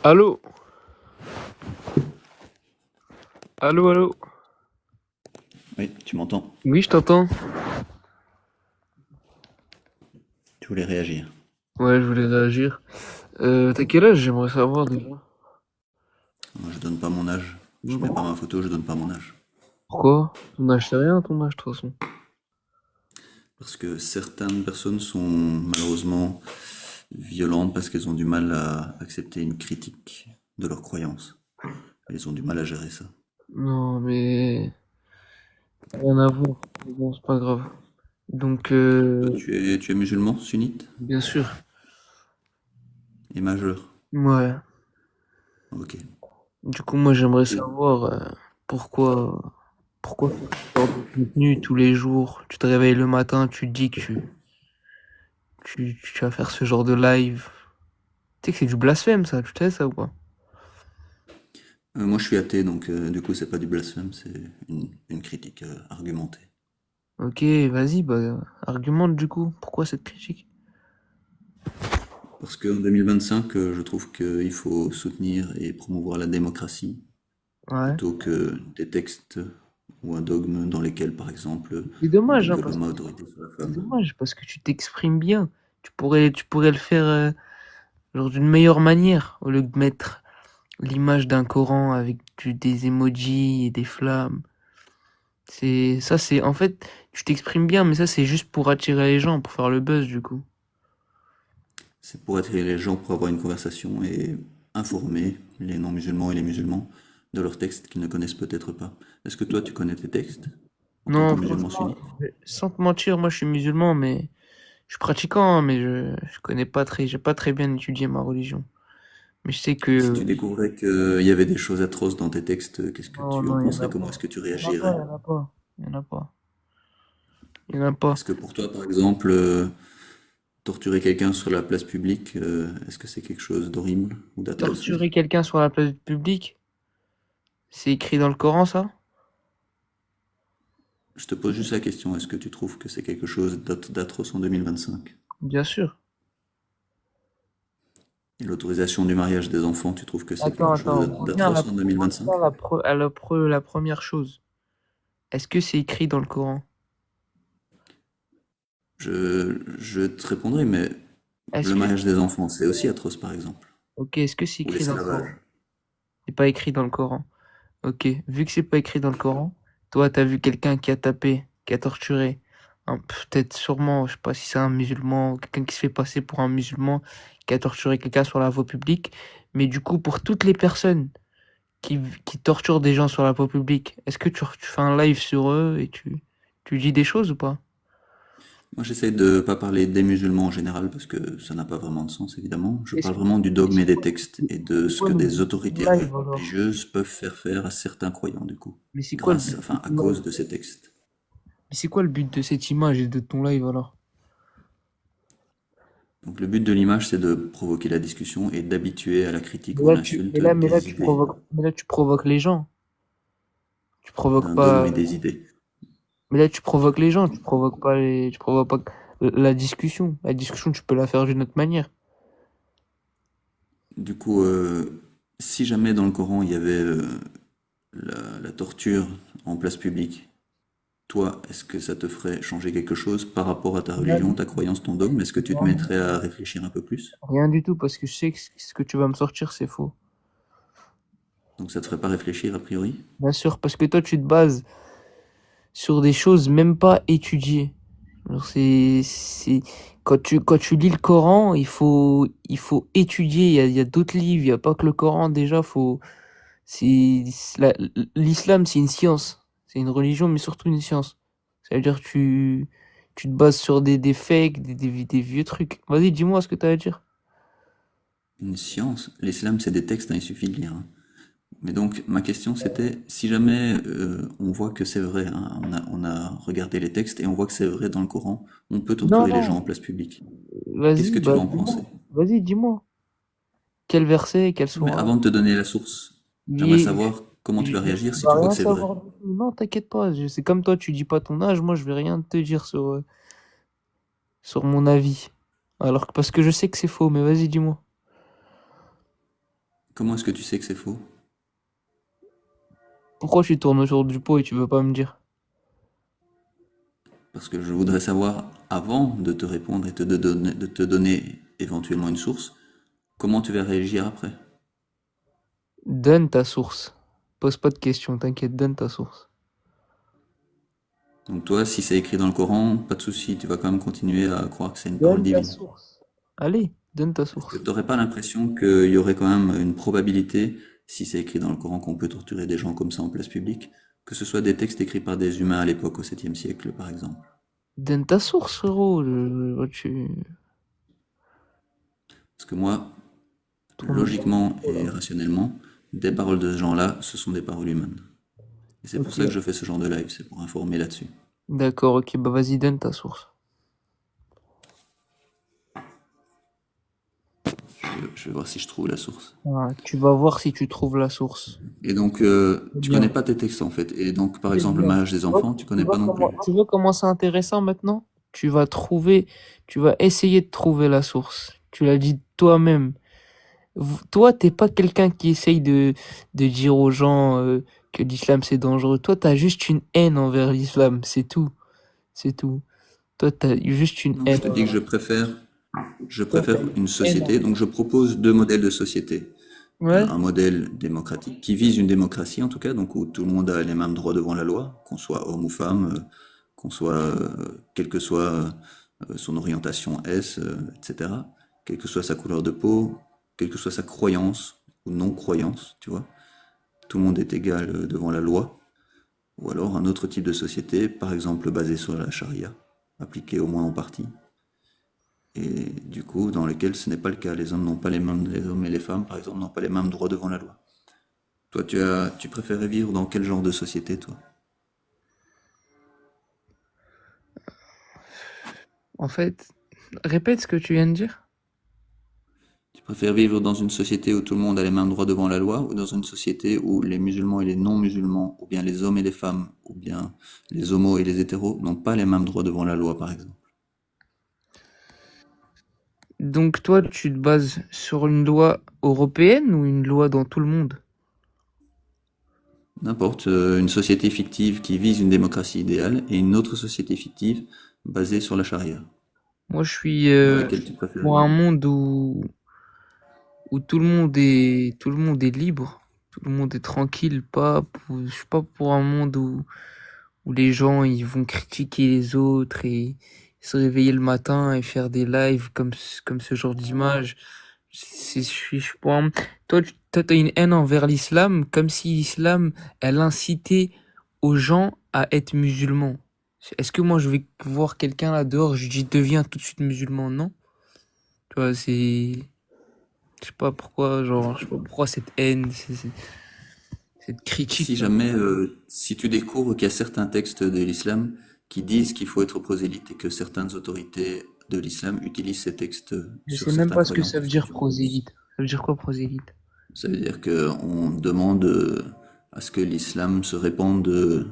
Allô? Allô, allô? Oui, tu m'entends? Oui, je t'entends. Tu voulais réagir. Ouais, je voulais réagir. T'as quel âge? J'aimerais savoir déjà. Moi, je donne pas mon âge. Je mets pas Pourquoi? ma photo, je donne pas mon âge. Ton âge, c'est rien, ton âge, de toute façon. Parce que certaines personnes sont malheureusement violentes parce qu'elles ont du mal à accepter une critique de leurs croyances. Elles ont du mal à gérer ça. Non, mais rien à voir. Mais bon, c'est pas grave. Donc, Toi, tu es musulman, sunnite bien sûr. et majeur. Ouais. Ok. Du coup, moi, j'aimerais Et, savoir pourquoi faire ce genre de contenu tous les jours. Tu te réveilles le matin, tu te dis que tu vas faire ce genre de live. Tu sais que c'est du blasphème, ça. Tu sais ça ou pas? moi, je suis athée, donc du coup, c'est pas du blasphème, c'est une critique argumentée. Ok, vas-y, bah, argumente du coup. Pourquoi cette critique? Parce qu'en 2025, je trouve qu'il faut soutenir et promouvoir la démocratie Ouais. plutôt que des textes ou un dogme dans lesquels, par exemple, C'est on dommage, hein, parce développe que autorité sur la c'est femme. dommage parce que tu t'exprimes bien. Tu pourrais le faire genre d'une meilleure manière au lieu de mettre l'image d'un Coran avec des emojis et des flammes. En fait, tu t'exprimes bien, mais ça c'est juste pour attirer les gens, pour faire le buzz du coup. C'est pour attirer les gens, pour avoir une conversation et informer les non-musulmans et les musulmans de leurs textes qu'ils ne connaissent peut-être pas. Est-ce que toi, tu connais tes textes en tant que Non, musulman franchement, sunnite? sans te mentir, moi je suis musulman, mais je suis pratiquant, hein, mais je connais pas très, j'ai pas très bien étudié ma religion. Mais je sais Et si que tu découvrais qu'il y avait des choses atroces dans tes textes, qu'est-ce que non, tu en non, il y en penserais? a Comment est-ce pas. que tu Il y en a pas, réagirais? il y en a pas. Il y en a pas. Il y en a pas. Est-ce que pour toi, par exemple, torturer quelqu'un sur la place publique, est-ce que c'est quelque chose d'horrible ou d'atroce? Torturer quelqu'un sur la place publique, c'est écrit dans le Coran, ça? Je te pose juste la question, est-ce que tu trouves que c'est quelque chose d'atroce en 2025? Bien sûr. Et l'autorisation du mariage des enfants, tu trouves que c'est Attends, quelque chose attends. d'atroce en 2025? La première chose. Est-ce que c'est écrit dans le Coran? Je te répondrai, mais Est-ce le que, mariage des enfants, c'est aussi atroce, par exemple. ok, est-ce que c'est Ou écrit dans le Coran? l'esclavage. C'est pas écrit dans le Coran. Ok, vu que c'est pas écrit dans le Coran, toi, t'as vu quelqu'un qui a tapé, qui a torturé, peut-être sûrement, je sais pas si c'est un musulman, ou quelqu'un qui se fait passer pour un musulman, qui a torturé quelqu'un sur la voie publique. Mais du coup, pour toutes les personnes qui torturent des gens sur la voie publique, est-ce que tu fais un live sur eux et tu dis des choses ou pas? Moi, j'essaie de pas parler des musulmans en général parce que ça n'a pas vraiment de sens, évidemment. Je Est-ce parle que vraiment du dogme et c'est des quoi, textes et de c'est ce quoi que le des but autorités du live alors? religieuses peuvent faire à certains croyants, du coup, Mais c'est quoi le grâce, but de enfin, à ton live? cause de ces textes. Mais c'est quoi le but de cette image et de ton live alors? Donc, le but de l'image, c'est de provoquer la discussion et d'habituer à la critique ou à l'insulte des idées, Mais là tu provoques les gens. Tu provoques d'un dogme pas. et des idées. Mais là tu provoques les gens. Tu provoques pas la discussion. La discussion tu peux la faire d'une autre manière. Du coup, si jamais dans le Coran il y avait la torture en place publique, toi, est-ce que ça te ferait changer quelque chose par rapport à ta Rien religion, du ta tout. croyance, ton dogme? Est-ce que tu te Rien du mettrais tout. à réfléchir un peu plus? Rien du tout parce que je sais que ce que tu vas me sortir c'est faux. Donc ça te ferait pas réfléchir a priori? Bien sûr parce que toi tu te bases sur des choses même pas étudiées. Alors quand tu lis le Coran, il faut étudier. Il y a d'autres livres, il n'y a pas que le Coran déjà. L'islam, c'est une science. C'est une religion, mais surtout une science. Ça veut dire que tu te bases sur des fakes, des vieux trucs. Vas-y, dis-moi ce que tu as à dire. Une science? L'islam, c'est des textes, hein, il suffit de lire, hein. Mais donc, ma question c'était, si jamais on voit que c'est vrai, hein, on a regardé les textes et on voit que c'est vrai dans le Coran, on peut Non, torturer les gens non. en place publique. Qu'est-ce Vas-y, que tu bah vas en dis-moi. penser? Vas-y, dis-moi. Quel verset, quelle Mais sourate? avant de te donner la source, j'aimerais Oui, savoir comment tu vas réagir tu si vas tu vois que rien c'est vrai. savoir du tout. Non, t'inquiète pas. C'est comme toi, tu dis pas ton âge. Moi, je vais rien te dire sur mon avis. Alors que parce que je sais que c'est faux, mais vas-y, dis-moi. Comment est-ce que tu sais que c'est faux? Pourquoi tu tournes autour du pot et tu veux pas me dire? Parce que je voudrais savoir, avant de te répondre et de te donner éventuellement une source, comment tu vas réagir après. Donne ta source. Pose pas de questions, t'inquiète, donne ta source. Donc toi, si c'est écrit dans le Coran, pas de souci, tu vas quand même continuer à croire que c'est une parole Donne ta divine. source. Allez, donne ta Est-ce que source. tu n'aurais pas l'impression qu'il y aurait quand même une probabilité, si c'est écrit dans le Coran qu'on peut torturer des gens comme ça en place publique, que ce soit des textes écrits par des humains à l'époque, au 7e siècle par exemple? Donne ta source, frérot. Parce que moi, Ton logiquement pot, et là. rationnellement, des paroles de ce genre-là, ce sont des paroles humaines. Et c'est pour Ok. ça que je fais ce genre de live, c'est pour informer là-dessus. D'accord, ok, bah vas-y, donne ta source. Je vais voir si je trouve la source. Ah, tu vas voir si tu trouves la source. Et donc, C'est tu connais bien. pas tes textes en fait. Et donc, par C'est exemple, le bien. mariage des enfants, tu connais pas non plus. Tu vois comment c'est intéressant maintenant? Tu vas trouver, tu vas essayer de trouver la source. Tu l'as dit toi-même. Toi, t'es pas quelqu'un qui essaye de dire aux gens que l'islam c'est dangereux. Toi, t'as juste une haine envers l'islam, c'est tout. C'est tout. Toi, t'as juste une Non, haine. je te dis que je Toi, t'as préfère une une haine. société. Donc, je propose deux modèles de société. Ouais. Un modèle démocratique qui vise une démocratie en tout cas, donc où tout le monde a les mêmes droits devant la loi, qu'on soit homme ou femme, qu'on soit, quelle que soit son orientation etc., quelle que soit sa couleur de peau, quelle que soit sa croyance ou non-croyance, tu vois. Tout le monde est égal devant la loi. Ou alors un autre type de société, par exemple basée sur la charia, appliquée au moins en partie, et du coup dans lequel ce n'est pas le cas. Les hommes n'ont pas les hommes et les femmes, par exemple, n'ont pas les mêmes droits devant la loi. Toi, tu préférais vivre dans quel genre de société, toi? En fait, répète ce que tu viens de dire. Tu préfères vivre dans une société où tout le monde a les mêmes droits devant la loi, ou dans une société où les musulmans et les non-musulmans, ou bien les hommes et les femmes, ou bien les homos et les hétéros, n'ont pas les mêmes droits devant la loi, par exemple? Donc toi, tu te bases sur une loi européenne ou une loi dans tout le monde? N'importe, une société fictive qui vise une démocratie idéale et une autre société fictive basée sur la charia, Moi, je suis dans laquelle tu préfères pour un vivre. monde où tout le monde est libre, tout le monde est tranquille. Je suis pas pour un monde où les gens ils vont critiquer les autres et se réveiller le matin et faire des lives comme ce genre d'image. Je suis pour toi, t'as une haine envers l'islam, comme si l'islam, elle incitait aux gens à être musulmans. Est-ce que moi, je vais voir quelqu'un là dehors, je lui dis, deviens tout de suite musulman? Non. Tu vois, je sais pas pourquoi, genre, je sais pas pourquoi cette haine, cette critique. Si jamais, si tu découvres qu'il y a certains textes de l'islam qui disent qu'il faut être prosélyte et que certaines autorités de l'islam utilisent ces textes Je sur sais même certains pas ce que croyants, ça veut qu'est-ce que dire tu en penses? prosélyte. Ça veut dire quoi prosélyte? Ça veut dire qu'on demande à ce que l'islam se répande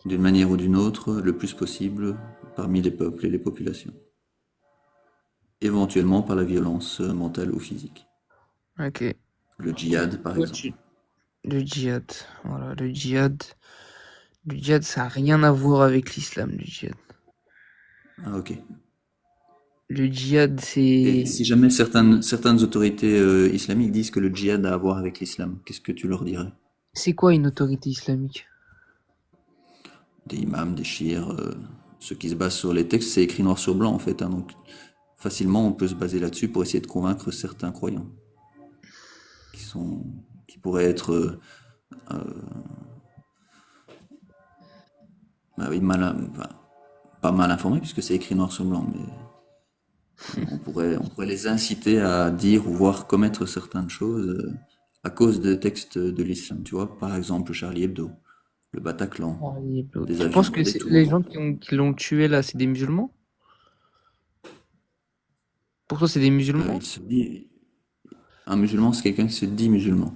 d'une manière ou d'une autre le plus possible parmi les peuples et les populations, éventuellement par la violence mentale ou physique. Ok. Le djihad, par Toi, exemple. le djihad. Voilà, le djihad. Le djihad, ça a rien à voir avec l'islam, le djihad. Ah, ok. Le djihad, Et c'est... si jamais certaines autorités islamiques disent que le djihad a à voir avec l'islam, qu'est-ce que tu leur dirais? C'est quoi une autorité islamique? Des imams, des chiites, ceux qui se basent sur les textes, c'est écrit noir sur blanc en fait, hein, donc facilement on peut se baser là-dessus pour essayer de convaincre certains croyants qui sont, qui pourraient être, bah oui, enfin, pas mal informés puisque c'est écrit noir sur blanc, mais on pourrait les inciter à dire ou voir commettre certaines choses à cause des textes de l'islam, tu vois, par exemple Charlie Hebdo, le Bataclan, des Tu penses avions, que des les tours. gens qui l'ont tué là, c'est des musulmans? Pour toi, c'est des musulmans? Il se dit, un musulman, c'est quelqu'un qui se dit musulman.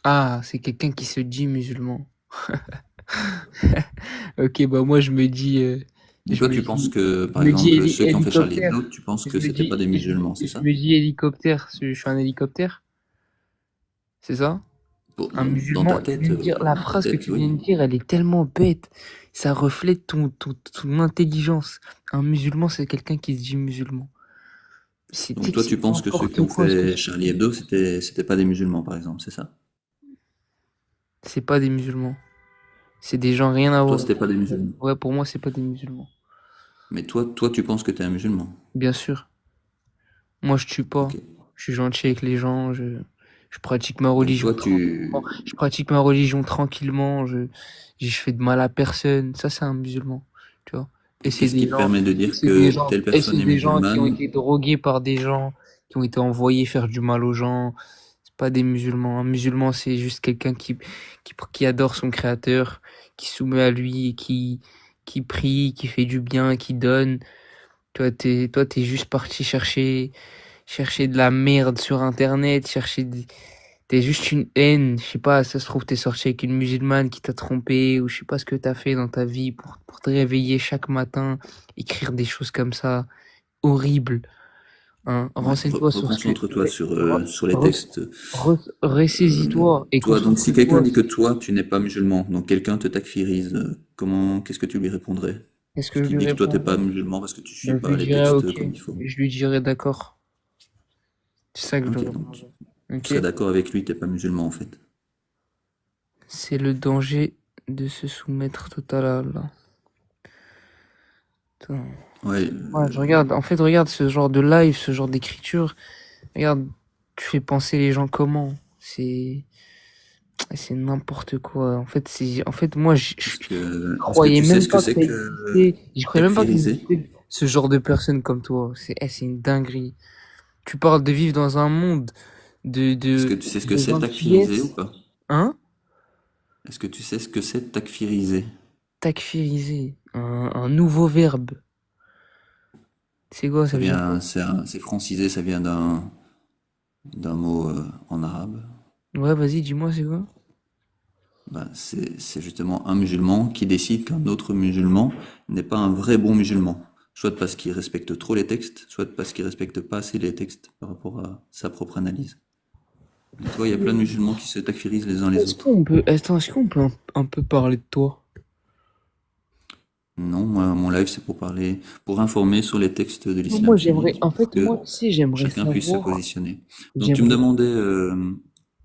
Ah, c'est quelqu'un qui se dit musulman. Ok, bah moi Et toi, tu penses que, je par me dis exemple, ceux qui ont fait Charlie hélicoptère. Hebdo, tu penses que c'était pas des musulmans, c'est ça? Je me dis hélicoptère. Je me dis hélicoptère. C'est ça? Je suis un hélicoptère. c'est ça? Un Dans ta musulman, tu tête, viens de dire, la phrase que peut-être, tu viens de oui. dire, elle est tellement bête. Ça reflète ton intelligence. Un musulman, c'est quelqu'un qui se dit musulman. Tu sais Donc que toi, tu c'est penses que ceux qui n'importe ont quoi ce que fait tu Charlie dis. Hebdo, c'était pas des musulmans, par exemple, c'est ça? C'est pas des musulmans. C'est des gens rien à Pour toi, voir. c'était pas des musulmans. Ouais, pour moi, c'est pas des musulmans. Mais toi, tu penses que t'es un musulman. Bien sûr. Moi, je tue pas. Ok. Je suis gentil avec les gens. Je pratique ma Donc religion toi, tranquillement. tu... Je pratique ma religion tranquillement. Je fais de mal à personne. Ça, c'est un musulman. Tu vois. Et Et c'est qu'est-ce qui des te gens, permet de et dire c'est des que gens, telle et personne c'est est des gens qui ont musulmane? été drogués par des gens, qui ont été envoyés faire du mal aux gens. C'est pas des musulmans. Un musulman, c'est juste quelqu'un qui adore son créateur, qui soumet à lui, et qui prie, qui fait du bien, qui donne. Toi, t'es juste parti chercher de la merde sur Internet, t'es juste une haine. Je sais pas, ça se trouve, t'es sorti avec une musulmane qui t'a trompé, ou je sais pas ce que t'as fait dans ta vie pour te réveiller chaque matin, écrire des choses comme ça, horribles, hein. Ouais, Renseigne-toi sur ce que, reconcentre-toi re- sur les re- textes. ressaisis-toi et Toi, donc si quelqu'un concentre-toi dit que sur, toi, tu n'es pas musulman, donc quelqu'un te takfirise, qu'est-ce que tu lui répondrais? qu'est-ce Parce que je qu'il lui dit que toi, t'es pas répondrais? musulman parce que tu suis Ben, je pas lui les dirais textes ok, comme il faut. je lui dirais d'accord. C'est ça que je lui Ok, donc répondrais. tu Ok? serais d'accord avec lui, t'es pas musulman en fait. C'est le danger de se soumettre total à Allah. Putain. Ouais, Ouais, je regarde, en fait, regarde ce genre de live, ce genre d'écriture. Regarde, tu fais penser les gens comment. C'est n'importe quoi. En fait, moi, je est-ce que croyais tu sais même ce que pas que c'est ça que existait. Je croyais même pas qu'il takfiriser? existait ce genre de personnes comme toi. C'est une dinguerie. Tu parles de vivre dans un monde Est-ce que tu sais ce que de c'est takfiriser ou gentillesse. pas? Hein? Est-ce que tu sais ce que c'est takfiriser? Takfiriser. Un nouveau verbe. C'est quoi, ça Ça veut dire vient, quoi? c'est francisé, ça vient d'un mot en arabe. Ouais, vas-y, dis-moi, c'est quoi? Ben, c'est justement un musulman qui décide qu'un autre musulman n'est pas un vrai bon musulman. Soit parce qu'il respecte trop les textes, soit parce qu'il respecte pas assez les textes par rapport à sa propre analyse. Et tu vois, il y a plein de musulmans qui se takfirisent les uns les Est-ce autres. qu'on peut, attends, est-ce qu'on peut un peu parler de toi? Non, moi, mon live, c'est pour parler, pour informer sur les textes de Moi, l'islam j'aimerais, sunnite, en pour fait, moi, que tu sais, j'aimerais chacun puisse se savoir, positionner. Donc, tu me j'aimerais, demandais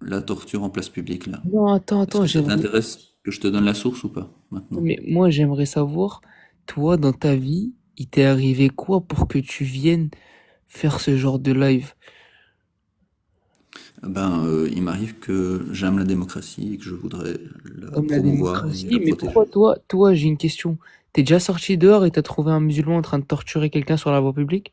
la torture en place publique, là. non, attends, Est-ce attends, que ça j'aimerais, t'intéresse que je te donne la source ou pas, maintenant? mais moi, j'aimerais savoir, toi, dans ta vie, il t'est arrivé quoi pour que tu viennes faire ce genre de live? Ben, il m'arrive que j'aime la démocratie et que je voudrais la Comme la promouvoir et la démocratie, mais pourquoi protéger. toi, j'ai une question. T'es déjà sorti dehors et t'as trouvé un musulman en train de torturer quelqu'un sur la voie publique?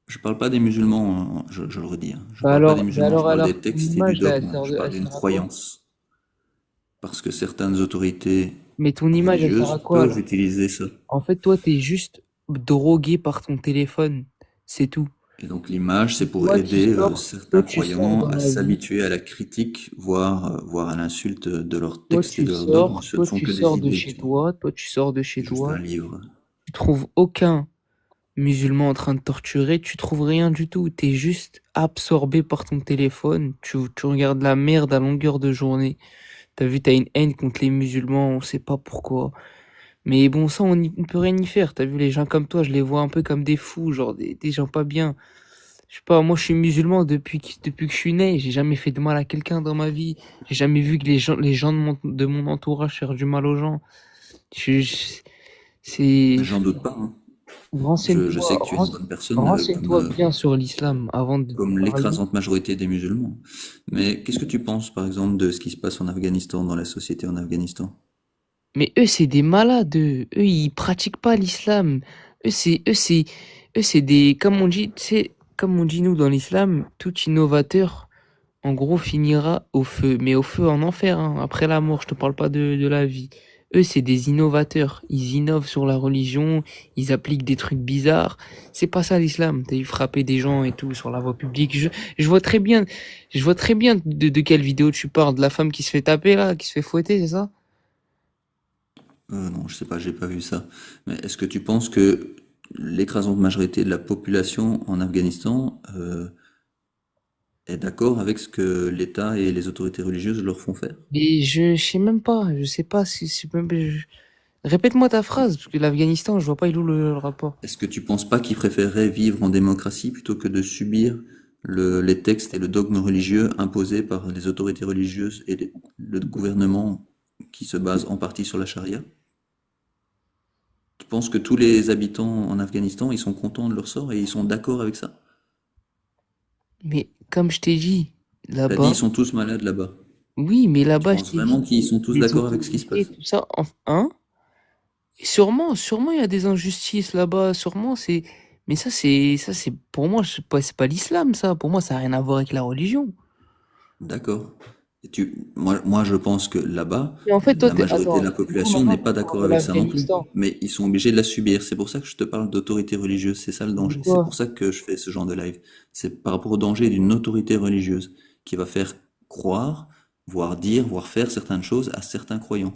Je parle pas des musulmans, hein, je le redis, hein. Je Bah parle pas des alors, musulmans, je parle des ton textes et du image, là, dogme. Je parle elle d'une sert à quoi? croyance. Parce que certaines autorités Mais ton image, elle sert à religieuses quoi, peuvent alors? utiliser ça. En fait, toi, t'es juste drogué par ton téléphone. C'est tout. Et donc l'image, c'est pour Toi, tu aider sors, toi, certains tu sors croyants dans à la vie. s'habituer à la critique, voire à l'insulte de leurs Toi, textes et tu de leurs dogmes. sors, Ce ne toi, sont tu que des sors de idées, chez tu vois. toi. Toi, tu sors de chez C'est juste un toi. livre. Tu trouves aucun musulman en train de torturer. Tu trouves rien du tout. T'es juste absorbé par ton téléphone. Tu regardes la merde à longueur de journée. T'as vu, t'as une haine contre les musulmans. On sait pas pourquoi. Mais bon, ça, on peut rien y faire. T'as vu, les gens comme toi, je les vois un peu comme des fous, genre des gens pas bien. Je sais pas, moi je suis musulman depuis que je suis né. J'ai jamais fait de mal à quelqu'un dans ma vie. J'ai jamais vu que les gens de mon entourage faire du mal aux gens. C'est, Mais j'en doute pas, hein. Je sais renseigne-toi, que tu es une bonne personne, renseigne-toi bien sur l'islam avant de comme parler. l'écrasante majorité des musulmans. Mais qu'est-ce que tu penses, par exemple, de ce qui se passe en Afghanistan, dans la société en Afghanistan? Mais eux, c'est des malades, eux. Eux, ils pratiquent pas l'islam. Eux, c'est des, comme on dit nous dans l'islam, tout innovateur, en gros, finira au feu. Mais au feu en enfer, hein. Après la mort, je te parle pas de la vie. Eux, c'est des innovateurs. Ils innovent sur la religion, ils appliquent des trucs bizarres. C'est pas ça l'islam. T'as eu frapper des gens et tout sur la voie publique. Je vois très bien, de quelle vidéo tu parles. De la femme qui se fait taper là, qui se fait fouetter, c'est ça? Non, je sais pas, j'ai pas vu ça. Mais est-ce que tu penses que l'écrasante majorité de la population en Afghanistan est d'accord avec ce que l'État et les autorités religieuses leur font faire. Et je sais même pas, je sais pas si c'est même. Répète-moi ta phrase, parce que l'Afghanistan, je vois pas il est où le rapport. Est-ce que tu penses pas qu'ils préféreraient vivre en démocratie plutôt que de subir les textes et le dogme religieux imposés par les autorités religieuses et le gouvernement qui se base en partie sur la charia? Tu penses que tous les habitants en Afghanistan, ils sont contents de leur sort et ils sont d'accord avec ça? Mais comme je t'ai dit, T'as dit là-bas, ils sont tous malades là-bas. oui, mais Tu là-bas, je penses t'ai dit, vraiment qu'ils sont tous les d'accord avec ce qui se autorités, passe? tout ça, hein, et sûrement, il y a des injustices là-bas, sûrement, mais ça, c'est, pour moi, c'est pas l'islam, ça. Pour moi, ça n'a rien à voir avec la religion. D'accord. Moi, je pense que là-bas, Et en fait, toi, la majorité de attends, la du coup, population maintenant, n'est tu pas parles d'accord de avec ça non plus. l'Afghanistan. Mais ils sont obligés de la subir. C'est pour ça que je te parle d'autorité religieuse. C'est ça le danger. C'est pour Pourquoi? ça que je fais ce genre de live. C'est par rapport au danger d'une autorité religieuse qui va faire croire, voire dire, voire faire certaines choses à certains croyants.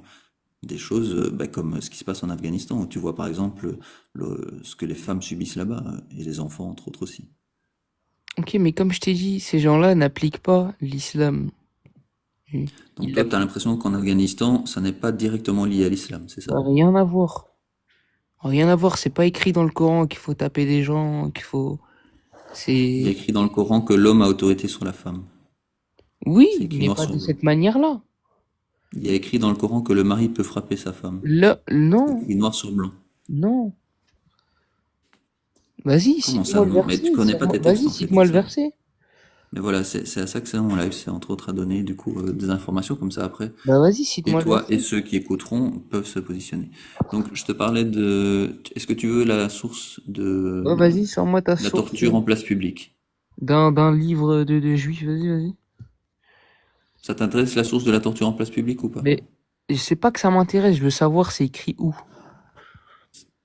Des choses bah, comme ce qui se passe en Afghanistan, où tu vois par exemple ce que les femmes subissent là-bas, et les enfants entre autres aussi. Ok, mais comme je t'ai dit, ces gens-là n'appliquent pas l'islam. Donc Ils toi, tu as l'appliquent. l'impression qu'en Afghanistan, ça n'est pas directement lié à l'islam, c'est ça? Rien à voir. Rien à voir, c'est pas écrit dans le Coran qu'il faut taper des gens, qu'il faut. Il y a C'est. écrit dans le Coran que l'homme a autorité sur la femme. C'est Oui, écrit mais noir pas sur de blanc. cette manière-là. Il y a écrit dans le Coran que le mari peut frapper sa femme. Là, C'est non, écrit noir sur blanc. non. Vas-y, Comment ça, cite-moi le non? Mais tu verset. connais pas tes textes Vas-y, en fait, c'est cite-moi le ça. verset. Mais voilà, c'est à ça que c'est mon live, c'est entre autres à donner du coup des informations comme ça après. Bah vas-y, Et cite-moi le toi et verset. ceux qui écouteront peuvent se positionner. Donc je te parlais de... Est-ce que tu veux la source Ouais, vas-y, sors-moi ta de la source torture en place publique? d'un livre de juif. Vas-y, vas-y. Ça t'intéresse la source de la torture en place publique ou pas? Mais je sais pas que ça m'intéresse, je veux savoir c'est écrit où.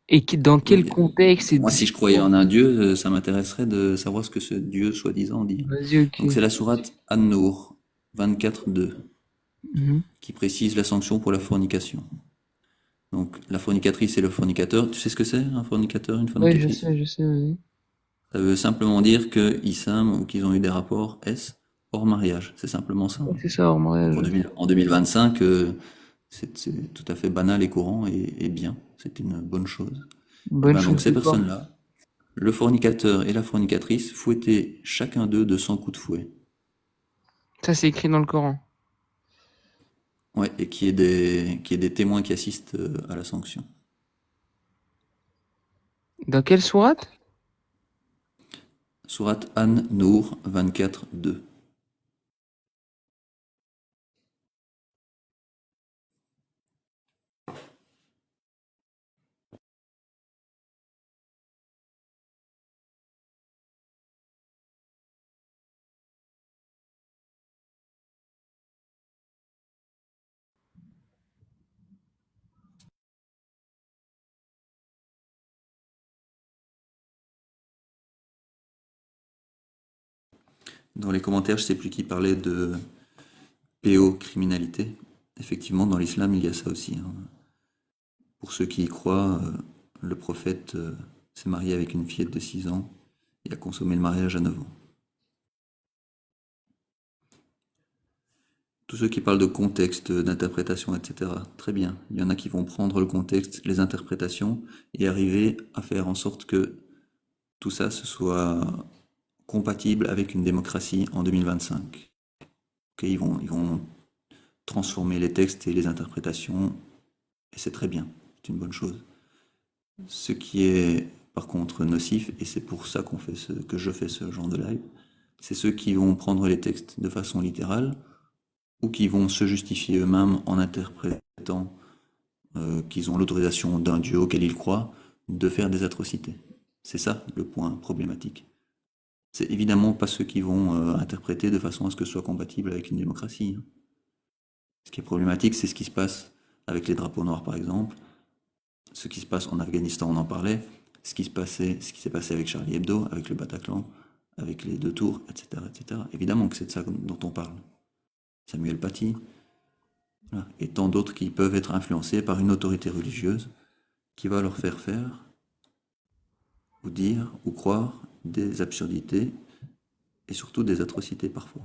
Et dans quel Oui, contexte. moi, si je croyais en un dieu, ça m'intéresserait de savoir ce que ce dieu soi-disant dit. Vas-y, ok. Donc, c'est la sourate An-Nour 24.2 Mhm. qui précise la sanction pour la fornication. Donc, la fornicatrice et le fornicateur, tu sais ce que c'est, un fornicateur, une Ouais, fornicatrice? je sais, vas-y. Ça veut simplement dire qu'ils s'aiment ou qu'ils ont eu des rapports S hors mariage. C'est simplement ça. Ouais, c'est ça, hors Donc, mariage. en 2025, c'est tout à fait banal et courant et bien. C'est une bonne chose. Et Bonne ben donc, chose ces de quoi? personnes-là, le fornicateur et la fornicatrice fouettaient chacun d'eux de 100 coups de fouet. Ça, c'est écrit dans le Coran. Ouais, et qu'il y ait des témoins qui assistent à la sanction. Dans quelle sourate? Sourate An-Nour 24.2. Dans les commentaires, je sais plus qui parlait de péocriminalité. Effectivement, dans l'islam, il y a ça aussi, hein. Pour ceux qui y croient, le prophète s'est marié avec une fillette de 6 ans et a consommé le mariage à 9 ans. Tous ceux qui parlent de contexte, d'interprétation, etc. Très bien. Il y en a qui vont prendre le contexte, les interprétations et arriver à faire en sorte que tout ça ce soit compatible avec une démocratie en 2025. Okay, ils vont transformer les textes et les interprétations et c'est très bien. C'est une bonne chose. Ce qui est par contre nocif, et c'est pour ça que je fais ce genre de live, c'est ceux qui vont prendre les textes de façon littérale ou qui vont se justifier eux-mêmes en interprétant qu'ils ont l'autorisation d'un dieu auquel ils croient de faire des atrocités. C'est ça le point problématique. C'est évidemment pas ceux qui vont interpréter de façon à ce que ce soit compatible avec une démocratie, hein. Ce qui est problématique, c'est ce qui se passe avec les drapeaux noirs par exemple, ce qui se passe en Afghanistan, on en parlait, ce qui s'est passé avec Charlie Hebdo, avec le Bataclan, avec les deux tours, etc., etc. Évidemment que c'est de ça dont on parle. Samuel Paty, voilà, et tant d'autres qui peuvent être influencés par une autorité religieuse qui va leur faire faire ou dire ou croire des absurdités et surtout des atrocités parfois.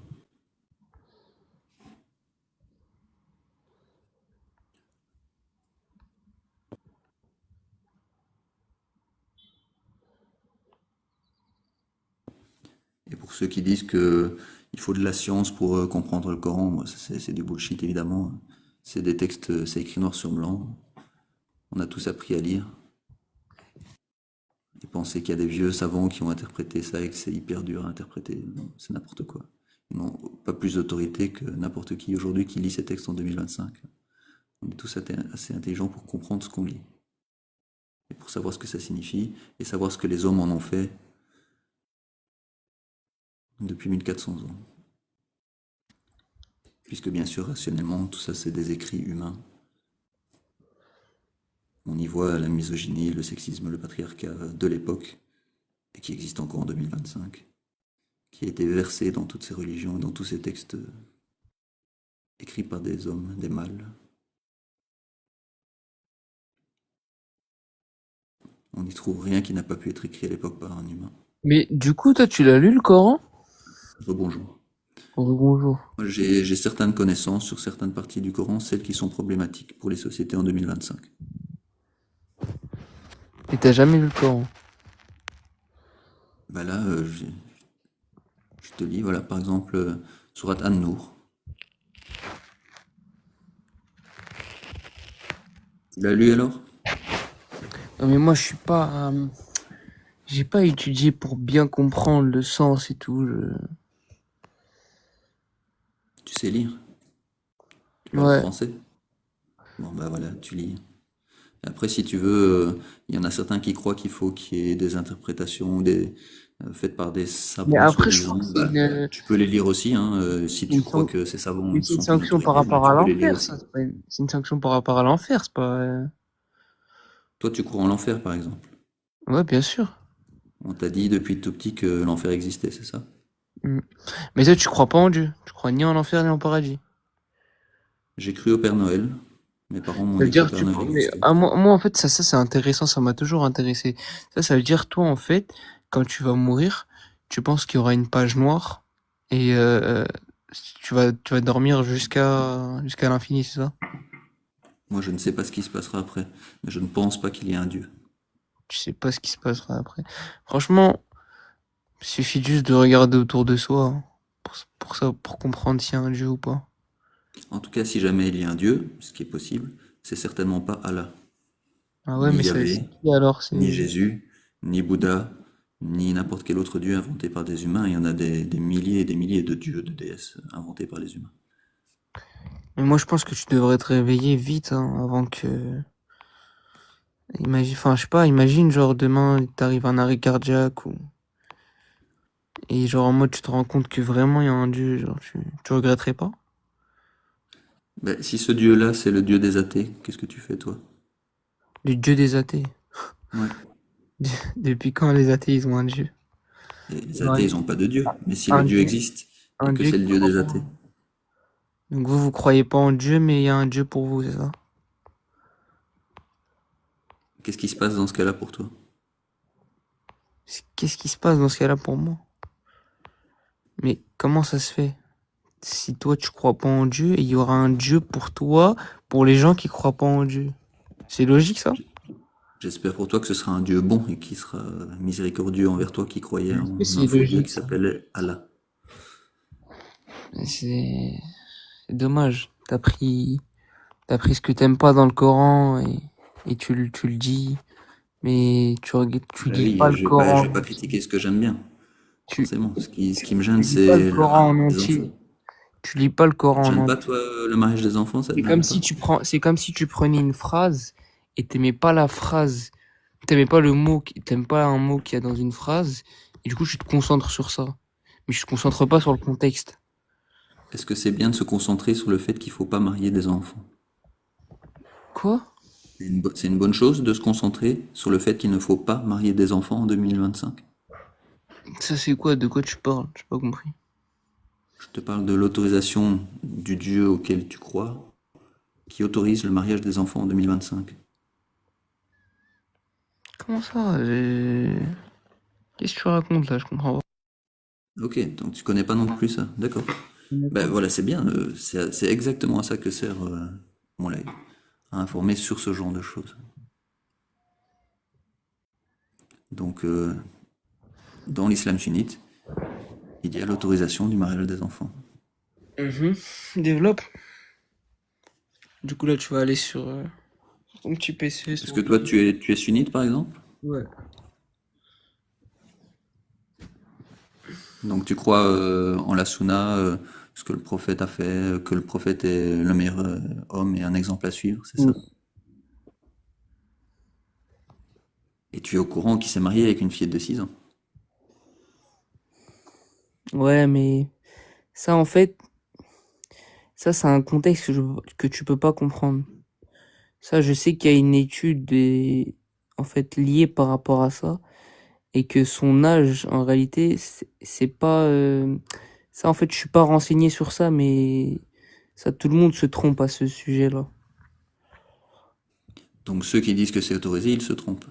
Et pour ceux qui disent que il faut de la science pour comprendre le Coran, moi, c'est du bullshit évidemment. C'est des textes, c'est écrit noir sur blanc. On a tous appris à lire. Et penser qu'il y a des vieux savants qui ont interprété ça et que c'est hyper dur à interpréter, non, c'est n'importe quoi. Ils n'ont pas plus d'autorité que n'importe qui aujourd'hui qui lit ces textes en 2025. On est tous assez intelligents pour comprendre ce qu'on lit. Et pour savoir ce que ça signifie et savoir ce que les hommes en ont fait depuis 1400 ans. Puisque bien sûr, rationnellement, tout ça c'est des écrits humains. On y voit la misogynie, le sexisme, le patriarcat de l'époque, et qui existe encore en 2025, qui a été versé dans toutes ces religions, dans tous ces textes écrits par des hommes, des mâles. On n'y trouve rien qui n'a pas pu être écrit à l'époque par un humain. Mais du coup, toi, tu l'as lu le Coran? Rebonjour. Oh, bonjour. Moi, j'ai certaines connaissances sur certaines parties du Coran, celles qui sont problématiques pour les sociétés en 2025. Et t'as jamais lu le Coran? Bah là, je te lis, voilà, par exemple, Surat An-Nour. Tu l'as lu alors? Non, mais moi, je suis pas. J'ai pas étudié pour bien comprendre le sens et tout. Tu sais lire? Tu parles Ouais. français? Bon, bah voilà, tu lis. Après, si tu veux, il y en a certains qui croient qu'il faut qu'il y ait des interprétations faites par des Mais savants après, je trouve soi-disant. que c'est Bah, tu peux les lire aussi, hein, si tu une, crois san- que ces savants mais c'est une sont une sanction par autorité, bah, rapport à tu peux les lire l'enfer, aussi. ça. C'est une sanction par rapport à l'enfer, c'est pas. Toi, tu crois en l'enfer, par exemple. Ouais, bien sûr. On t'a dit depuis tout petit que l'enfer existait, c'est ça? Mm. Mais toi, tu crois pas en Dieu. Tu crois ni en enfer ni en paradis. J'ai cru au Père Noël. Mes parents m'ont Ça veut dit que le dire, Père Noël mais existait. moi, en fait, ça c'est intéressant, ça m'a toujours intéressé. Ça veut dire, toi, en fait, quand tu vas mourir, tu penses qu'il y aura une page noire et tu vas dormir jusqu'à l'infini, c'est ça? Moi, je ne sais pas ce qui se passera après, mais je ne pense pas qu'il y ait un Dieu. Tu sais pas ce qui se passera après. Franchement, il suffit juste de regarder autour de soi hein, pour ça, pour comprendre s'il y a un Dieu ou pas. En tout cas, si jamais il y a un Dieu, ce qui est possible, c'est certainement pas Allah, Ah ouais, ni mais c'est Yahvé, qui alors? ni Jésus, ni Bouddha, ni n'importe quel autre dieu inventé par des humains. Il y en a des milliers et des milliers de dieux, de déesses inventés par les humains. Mais moi, je pense que tu devrais te réveiller vite hein, avant que. Imagine, enfin, je sais pas, imagine, genre, demain, t'arrives un arrêt cardiaque ou. Et genre, en mode, tu te rends compte que vraiment, il y a un Dieu, genre, tu regretterais pas? Ben, si ce dieu-là, c'est le dieu des athées, qu'est-ce que tu fais, toi? Le Dieu des athées. Ouais. Depuis quand les athées, ils ont un Dieu? Et les Ils ont athées, ils n'ont pas de dieu. Mais si le un dieu Dieu, existe, et un que Dieu c'est le qui dieu croit des athées, pas. Donc vous croyez pas en Dieu, mais il y a un Dieu pour vous, c'est ça? qu'est-ce qui se passe dans ce cas-là pour toi? Qu'est-ce qui se passe dans ce cas-là pour moi? Mais comment ça se fait? Si toi, tu crois pas en Dieu, et il y aura un Dieu pour toi, pour les gens qui croient pas en Dieu. C'est logique, ça? J'espère pour toi que ce sera un dieu bon et qui sera miséricordieux envers toi qui croyais Est-ce que en un c'est faux dieu logique, qui ça? s'appelait Allah. Mais c'est dommage. T'as pris ce que t'aimes pas dans le Coran et tu le dis, mais tu Ben lis pas oui, le je Coran vais en pas entier. critiquer ce que j'aime bien, Tu, forcément. Ce qui me tu gêne, lis pas le c'est le Coran en mariage des enfants. entier. Tu lis pas le Ça te Coran en gêne pas, entier. toi, le mariage des enfants, ça te gêne pas? C'est comme si tu prenais une phrase et t'aimais pas la phrase, t'aimais pas le mot, t'aimes pas un mot qu'il y a dans une phrase, et du coup tu te concentres sur ça. Mais tu te concentres pas sur le contexte. Est-ce que c'est bien de se concentrer sur le fait qu'il faut pas marier des enfants? Quoi? C'est une bonne chose de se concentrer sur le fait qu'il ne faut pas marier des enfants en 2025? Ça c'est quoi? De quoi tu parles? J'ai pas compris. Je te parle de l'autorisation du Dieu auquel tu crois, qui autorise le mariage des enfants en 2025. Comment ça? Qu'est-ce que tu racontes là? Je comprends pas. Ok, donc tu connais pas non plus ça. D'accord. Ben D'accord. voilà, c'est bien. C'est exactement à ça que sert mon live, à informer sur ce genre de choses. Donc, dans l'islam sunnite, il y a l'autorisation du mariage des enfants. Mhm. Développe. Du coup, là, tu vas aller sur ton petit PC, Est-ce sur que toi, tu es sunnite, par exemple? Ouais. Donc, tu crois en la sunna, ce que le prophète a fait, que le prophète est le meilleur homme et un exemple à suivre, c'est ça? Oui. Et tu es au courant qu'il s'est marié avec une fillette de 6 ans. Ouais, mais ça, en fait, ça, c'est un contexte que tu peux pas comprendre. Ça, je sais qu'il y a une étude en fait liée par rapport à ça et que son âge, en réalité, c'est pas ça. En fait, je suis pas renseigné sur ça, mais ça, tout le monde se trompe à ce sujet-là. Donc, ceux qui disent que c'est autorisé, ils se trompent.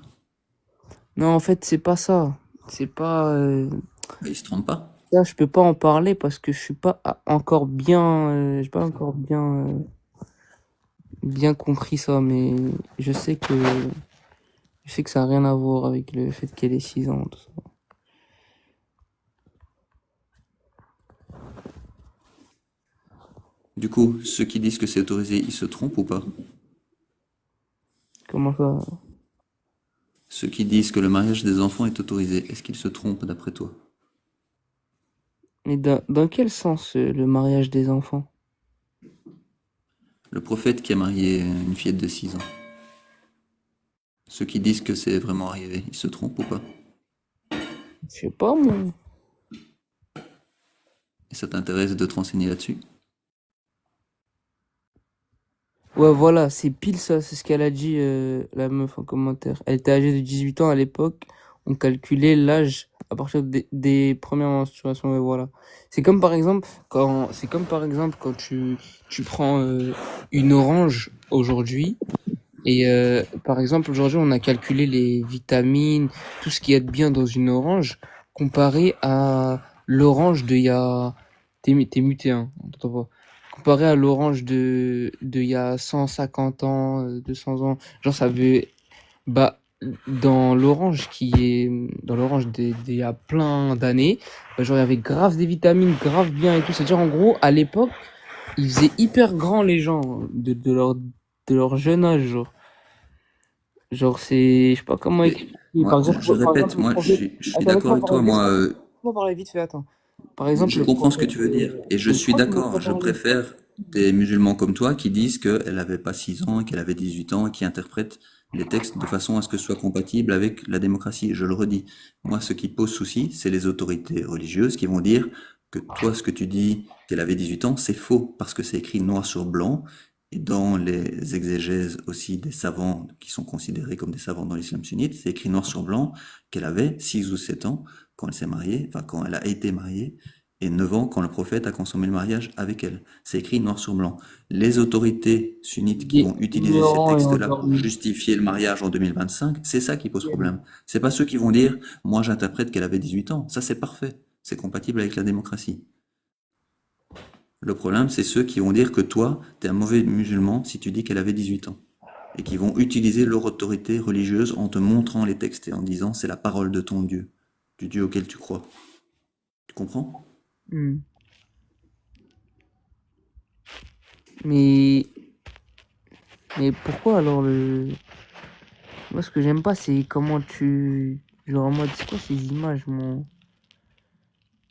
Non, en fait, c'est pas ça. C'est pas Ben, ils se trompent pas. ça. Je peux pas en parler parce que je suis pas encore bien. J'ai pas encore bien compris ça, mais je sais que je sais que ça a rien à voir avec le fait qu'elle ait 6 ans. Tout ça. Du coup, ceux qui disent que c'est autorisé, ils se trompent ou pas? Comment ça? Ceux qui disent que le mariage des enfants est autorisé, est-ce qu'ils se trompent d'après toi? Mais dans quel sens le mariage des enfants? Le prophète qui a marié une fillette de 6 ans. Ceux qui disent que c'est vraiment arrivé, ils se trompent ou pas? Je sais pas, moi. Et ça t'intéresse de te renseigner là-dessus? Ouais, voilà, c'est pile ça, c'est ce qu'elle a dit, la meuf en commentaire. Elle était âgée de 18 ans à l'époque, on calculait l'âge à partir des premières menstruations, et voilà. C'est comme par exemple quand tu prends une orange aujourd'hui, et par exemple aujourd'hui on a calculé les vitamines, tout ce qu'il y a de bien dans une orange, comparé à l'orange d'il y a... T'es muté, hein, on t'entend pas. Comparé à l'orange de il y a 150 ans, 200 ans, genre ça veut... Bah, dans l'orange d'il y a plein d'années, bah, genre il y avait grave des vitamines, grave bien et tout. C'est-à-dire en gros, à l'époque, ils faisaient hyper grand les gens de leur jeune âge, genre. Genre c'est... Je sais pas comment Mais expliquer. moi, je Par exemple, répète, le moi, prophète... je suis Attends, d'accord avec toi. Moi, laisse-moi parler vite fait, attends. Par exemple, je le comprends ce que prophète... tu veux dire. Et je Mais suis pourquoi tu me laisses d'accord. pas Je parler? préfère des musulmans comme toi qui disent qu'elle n'avait pas 6 ans et qu'elle avait 18 ans et qui interprètent les textes de façon à ce que ce soit compatible avec la démocratie. Je le redis. Moi, ce qui pose souci, c'est les autorités religieuses qui vont dire que toi, ce que tu dis qu'elle avait 18 ans, c'est faux parce que c'est écrit noir sur blanc. Et dans les exégèses aussi des savants qui sont considérés comme des savants dans l'islam sunnite, c'est écrit noir sur blanc qu'elle avait 6 ou 7 ans quand elle s'est mariée, enfin quand elle a été mariée, et 9 ans quand le prophète a consommé le mariage avec elle. C'est écrit noir sur blanc. Les autorités sunnites qui Des vont utiliser ces ignorants et textes-là pour endormis. justifier le mariage en 2025, c'est ça qui pose problème. C'est pas ceux qui vont dire, moi j'interprète qu'elle avait 18 ans. Ça c'est parfait. C'est compatible avec la démocratie. Le problème, c'est ceux qui vont dire que toi, t'es un mauvais musulman si tu dis qu'elle avait 18 ans. Et qui vont utiliser leur autorité religieuse en te montrant les textes et en disant c'est la parole de ton Dieu, du Dieu auquel tu crois. Tu comprends? Hmm. Mais, mais pourquoi alors le... Moi, ce que j'aime pas, c'est comment tu... Genre en mode, c'est quoi ces images, moi?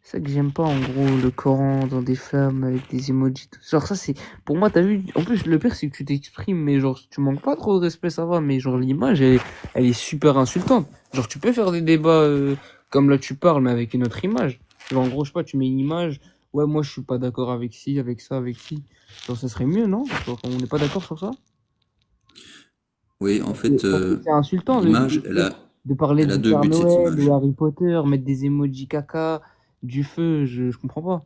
C'est ça que j'aime pas, en gros, le Coran dans des flammes avec des emojis. Genre ça, c'est... Pour moi, t'as vu... En plus, le pire, c'est que tu t'exprimes, mais genre, si tu manques pas trop de respect, ça va. Mais genre, l'image, elle est super insultante. Genre, tu peux faire des débats comme là, tu parles, mais avec une autre image. Genre, en gros, je sais pas, tu mets une image... Ouais, moi, je suis pas d'accord avec ci, avec ça, avec ci. Genre, ça serait mieux, non? Genre, on n'est pas d'accord sur ça? Oui, en fait, Parce que c'est insultant l'image, de parler elle a du deux Père buts, cette Noël ou image. Harry Potter, mettre des emojis caca, du feu, je comprends pas.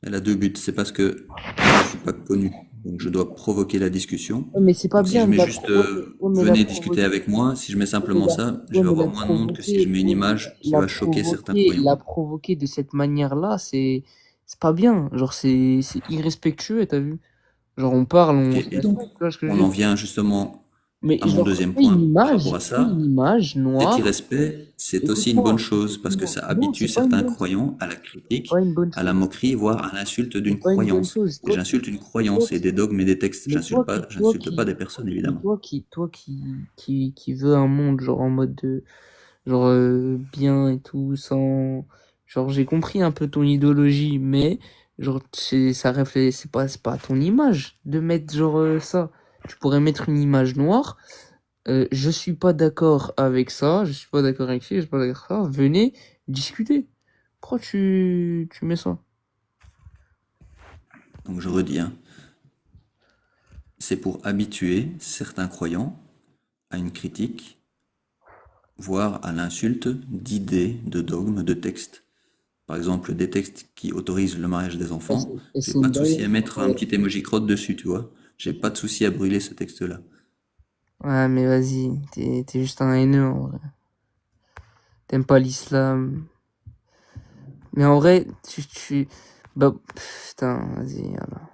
Elle a deux buts. C'est parce que je suis pas connu. Donc je dois provoquer la discussion. Ouais, mais c'est pas Donc si bien je de mets la juste ouais, mais la venez discuter provoquer. avec moi, si je mets Ouais, mais simplement ça, je ouais, vais mais avoir moins de monde que si je mets une image qui va choquer certains croyants. la provoquer de cette manière-là, c'est pas bien. Genre, c'est irrespectueux, t'as vu? Genre, on parle, Ok, on se et donc respecte, tu vois ce que je on veux en dire? vient justement Mais à mon genre, deuxième point par rapport à fais une ça. image Cet noire. irrespect, c'est aussi une bonne Écoute-moi, chose parce que écoute-moi. ça Non, habitue c'est pas une certains bonne chose. croyants à la C'est critique, pas une bonne à la chose. moquerie, voire à l'insulte C'est d'une pas une bonne croyance. chose. Et j'insulte une croyance et des dogmes et des textes. Mais J'insulte pas des personnes évidemment. qui veut un monde genre en mode de, genre bien et tout, sans, genre j'ai compris un peu ton idéologie, mais genre ça reflète, c'est pas ton image de mettre genre ça. Tu pourrais mettre une image noire. Je suis pas d'accord avec ça, je suis pas d'accord avec ci, je suis pas d'accord avec ça. Venez discuter. Pourquoi tu mets ça? Donc je redis, hein, c'est pour habituer certains croyants à une critique, voire à l'insulte d'idées, de dogmes, de textes. Par exemple, des textes qui autorisent le mariage des enfants, Et j'ai c'est pas une de souci à dinguerie. mettre un petit emoji crotte dessus, tu vois. J'ai pas de souci à brûler ce texte-là. Ouais, mais vas-y, t'es juste un haineux en vrai. T'aimes pas l'islam. Mais en vrai, bah, putain, vas-y, alors.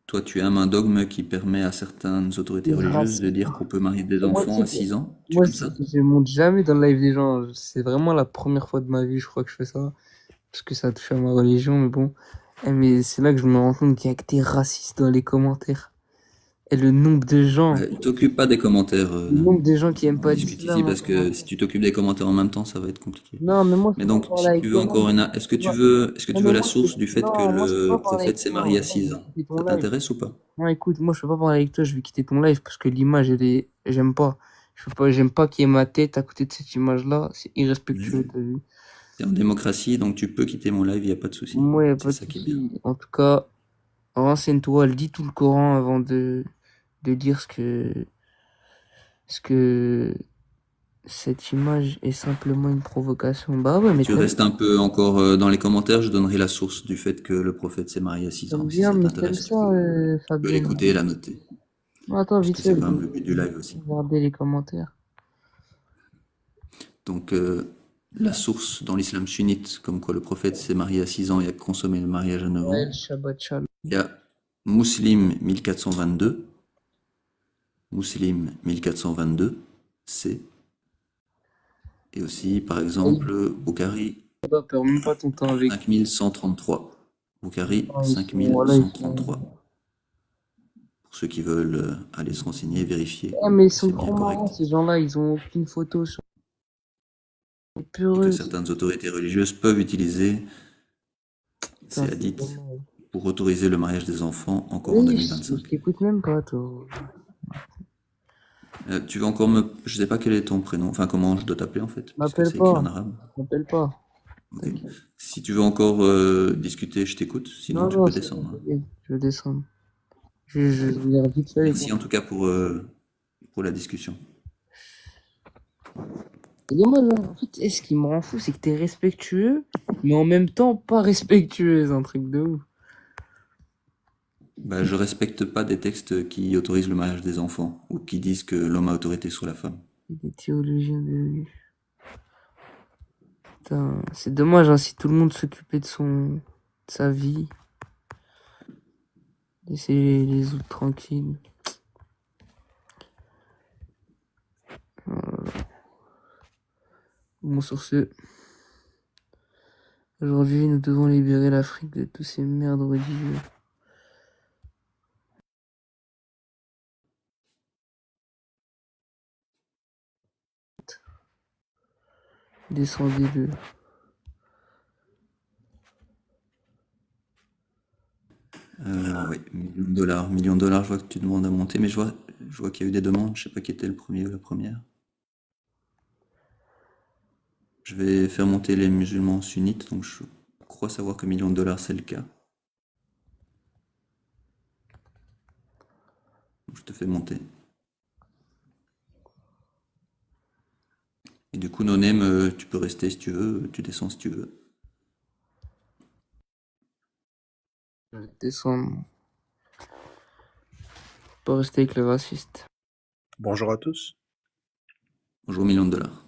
Toi, tu aimes un dogme qui permet à certaines autorités T'es religieuses de raciste. dire qu'on peut marier des Moi, tu enfants sais à que, 6 ans? Tu moi, aimes ça? je monte jamais dans le live des gens. C'est vraiment la première fois de ma vie, je crois que je fais ça. Parce que ça touche à ma religion, mais bon. Mais c'est là que je me rends compte qu'il y a que des racistes dans les commentaires. Et Ouais, t'occupes pas des commentaires. le nombre de gens qui aiment On pas discute ici l'islam en parce que si commentaire. tu t'occupes des commentaires en même temps, ça va être compliqué. Non, mais moi, je Mais peux pas donc, parler si tu avec veux toi. encore une, est-ce que Non, tu mais veux la moi, source du fait que non, moi, je peux pas le parler prophète avec s'est toi. marié à Moi, je 6 vais ans? quitter ton Ça live. t'intéresse ou pas? Non, écoute, moi je peux pas parler avec toi, je vais quitter ton live parce que l'image, j'aime pas. J'aime pas qu'il y ait ma tête à côté de cette image-là. C'est irrespectueux, Mais t'as vu. t'es en démocratie, donc tu peux quitter mon live, y a pas de souci. Moi, y a C'est pas de ça qui est bien. souci. En tout cas, renseigne-toi, lis tout le Coran avant de dire ce que cette image est simplement une provocation. Bah ouais, Si mais tu restes un peu encore dans les commentaires, je donnerai la source du fait que le prophète s'est marié à 6 ans. Si ça t'aimes t'intéresse, ça, tu peux Fabien. l'écouter et la noter. Attends, vite Puisque fait, c'est je quand vais même le but du live aussi. regarder les commentaires. Donc, la source dans l'islam sunnite, comme quoi le prophète s'est marié à 6 ans et a consommé le mariage à 9 Ouais, ans, Shabbat Shalom. il y a Muslim 1422, Muslim 1422, C, et aussi, par exemple, Bukhari Perds même pas ton temps avec. 5133. Bukhari Ah, voilà, ils sont. 5133. Pour ceux qui veulent aller se renseigner et vérifier Ah, mais ils que sont c'est bien trop marrants, correct. ces gens-là, ils ont aucune photo sur les Et que peureuses. certaines autorités religieuses peuvent utiliser Putain, ces c'est hadiths dommage. pour autoriser le mariage des enfants encore en Oui, je 2025. t'écoute même pas, toi. Tu veux encore me... Je sais pas quel est ton prénom, enfin comment je dois t'appeler en fait, puisque M'appelle c'est écrit en pas. arabe. M'appelle pas. Ok. T'inquiète. Si tu veux encore discuter, je t'écoute, sinon Non, tu non, peux c'est bon, descendre, hein. t'inquiète. Je vais descendre. Je Ok. regarde vite fait les Merci comptes. en tout cas pour la discussion. Et dis-moi, là, en fait, ce qui me rend fou, c'est que t'es respectueux, mais en même temps pas respectueux, c'est un truc de ouf. Bah, je respecte pas des textes qui autorisent le mariage des enfants ou qui disent que l'homme a autorité sur la femme. C'est des théologiens de... Putain, c'est dommage, hein, si tout le monde s'occupait de sa vie, laisser les autres tranquilles. Bon, sur ce, aujourd'hui, nous devons libérer l'Afrique de tous ces merdes religieux. Descendez-le. Oui, millions de dollars. Millions de dollars, je vois que tu demandes à monter, mais je vois qu'il y a eu des demandes. Je sais pas qui était le premier ou la première. Je vais faire monter les musulmans sunnites, donc je crois savoir que millions de dollars, c'est le cas. Donc je te fais monter. Et du coup, Nonem, tu peux rester si tu veux, tu descends si tu veux. Je vais descendre. pas rester avec les racistes. Bonjour à tous. Bonjour millions de dollars.